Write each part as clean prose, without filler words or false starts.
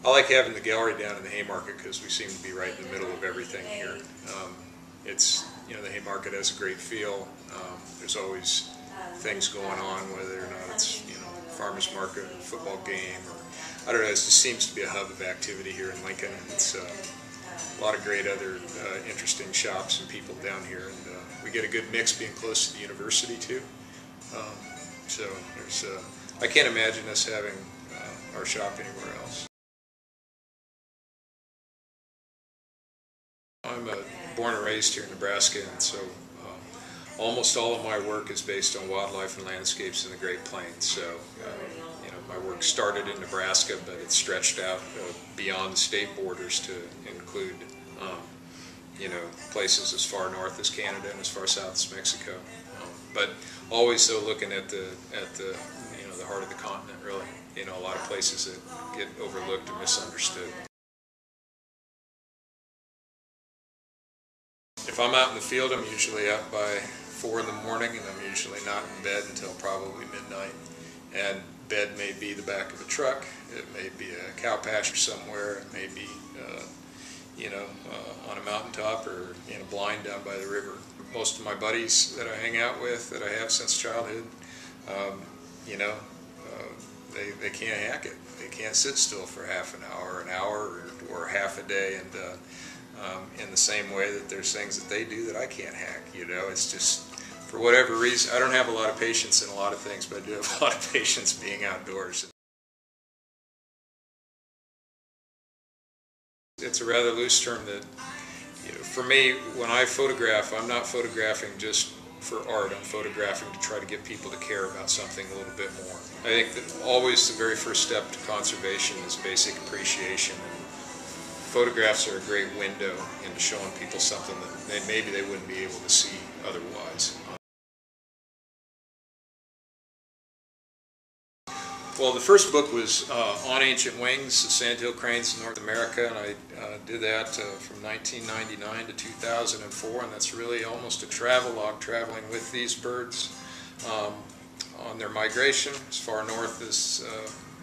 I like having the gallery down in the Haymarket because we seem to be right in the middle of everything here. It's, you know, the Haymarket has a great feel. There's always things going on, whether or not it's, you know, farmers market or football game, or I don't know. It just seems to be a hub of activity here in Lincoln, and it's a lot of great other interesting shops and people down here, and we get a good mix being close to the university too. So there's, I can't imagine us having our shop anywhere else. I'm born and raised here in Nebraska, and so almost all of my work is based on wildlife and landscapes in the Great Plains. So you know, my work started in Nebraska, but it's stretched out beyond the state borders to include you know, places as far north as Canada and as far south as Mexico. But always though looking at the you know, the heart of the continent, really. You know, a lot of places that get overlooked and misunderstood. If I'm out in the field, I'm usually up by 4 in the morning, and I'm usually not in bed until probably midnight. And bed may be the back of a truck, it may be a cow pasture somewhere, it may be you know, on a mountaintop or in a blind down by the river. Most of my buddies that I hang out with, that I have since childhood, you know, they can't hack it. They can't sit still for half an hour, or half a day, and in the same way that there's things that they do that I can't hack. You know, it's just, for whatever reason, I don't have a lot of patience in a lot of things, but I do have a lot of patience being outdoors. It's a rather loose term that, you know, for me, when I photograph, I'm not photographing just for art. I'm photographing to try to get people to care about something a little bit more. I think that always the very first step to conservation is basic appreciation. And photographs are a great window into showing people something that maybe they wouldn't be able to see otherwise. Well, the first book was on ancient wings, the sandhill cranes in North America, and I did that from 1999 to 2004, and that's really almost a travelogue, traveling with these birds on their migration as far north as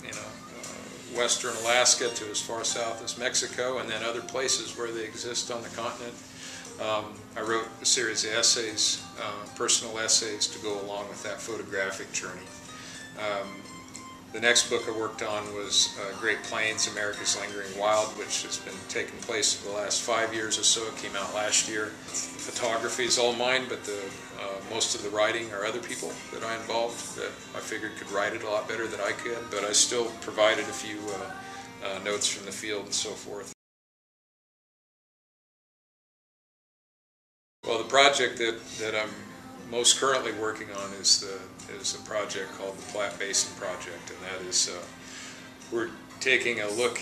you know, western Alaska to as far south as Mexico, and then other places where they exist on the continent. I wrote a series of essays, personal essays, to go along with that photographic journey. The next book I worked on was Great Plains, America's Lingering Wild, which has been taking place for the last 5 years or so. It came out last year. The photography is all mine, but most of the writing are other people that I involved that I figured could write it a lot better than I could, but I still provided a few notes from the field and so forth. Well, the project that I'm most currently working on is a project called the Platte Basin Project, and that is we're taking a look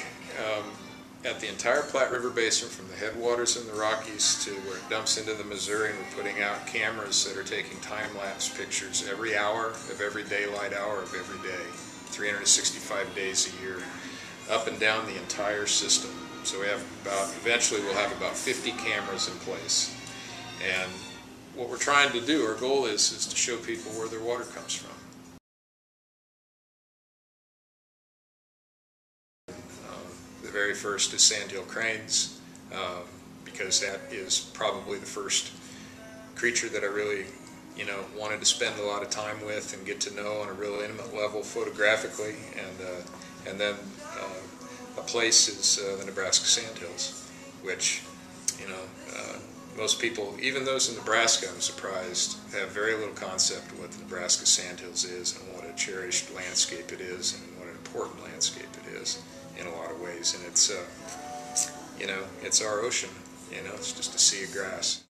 at the entire Platte River Basin from the headwaters in the Rockies to where it dumps into the Missouri, and we're putting out cameras that are taking time-lapse pictures every hour of every daylight hour of every day, 365 days a year, up and down the entire system. So we have eventually we'll have about 50 cameras in place. And what we're trying to do, our goal is to show people where their water comes from. The very first is sandhill cranes, because that is probably the first creature that I really, you know, wanted to spend a lot of time with and get to know on a real intimate level photographically. And then a place is the Nebraska sandhills, which, you know, most people, even those in Nebraska, I'm surprised, have very little concept of what the Nebraska sandhills is and what a cherished landscape it is and what an important landscape it is in a lot of ways. And it's, you know, it's our ocean. You know, it's just a sea of grass.